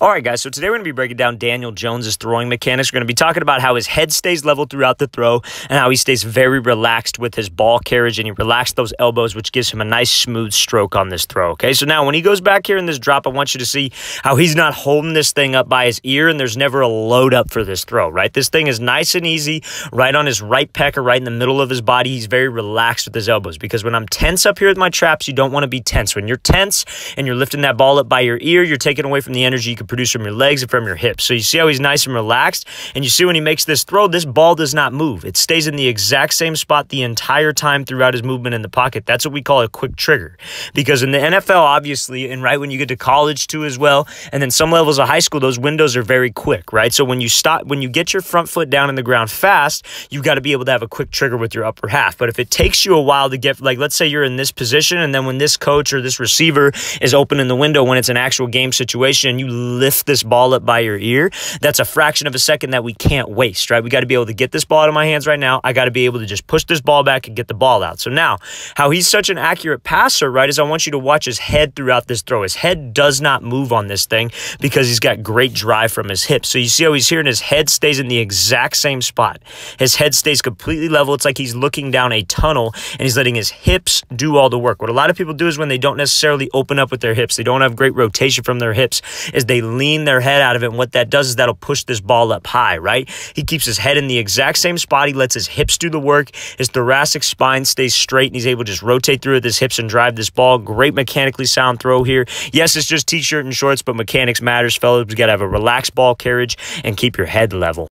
All right, guys, so today we're going to be breaking down Daniel Jones' throwing mechanics. We're going to be talking about how his head stays level throughout the throw and how he stays very relaxed with his ball carriage, and he relaxed those elbows, which gives him a nice smooth stroke on this throw, okay? So now when he goes back here in this drop, I want you to see how he's not holding this thing up by his ear, and there's never a load up for this throw, right? This thing is nice and easy right on his right pecker, right in the middle of his body. He's very relaxed with his elbows, because when I'm tense up here with my traps, you don't want to be tense. When you're tense and you're lifting that ball up by your ear, you're taking away from the energy you can produce from your legs and from your hips. So you see how he's nice and relaxed, and you see when he makes this throw, this ball does not move. It stays in the exact same spot the entire time throughout his movement in the pocket. That's what we call a quick trigger, because in the NFL, obviously, and right when you get to college too as well, and then some levels of high school, those windows are very quick, right? So when you stop, when you get your front foot down in the ground fast, you've got to be able to have a quick trigger with your upper half. But if it takes you a while to get, like, let's say you're in this position, and then when this coach or this receiver is opening the window when it's an actual game situation, and you lift this ball up by your ear, that's a fraction of a second that we can't waste, right? We got to be able to get this ball out of my hands right now. I got to be able to just push this ball back and get the ball out. So now, how he's such an accurate passer, right, is I want you to watch his head throughout this throw. His head does not move on this thing because he's got great drive from his hips. So you see how he's here, and his head stays in the exact same spot. His head stays completely level. It's like he's looking down a tunnel, and he's letting his hips do all the work. What a lot of people do is when they don't necessarily open up with their hips, they don't have great rotation from their hips, is they lean their head out of it, and what that does is that'll push this ball up high, right? He keeps his head in the exact same spot. He lets his hips do the work. His thoracic spine stays straight, and he's able to just rotate through with his hips and drive this ball. Great mechanically sound throw here. Yes, it's just t-shirt and shorts, but mechanics matters, fellas. We got to have a relaxed ball carriage and keep your head level.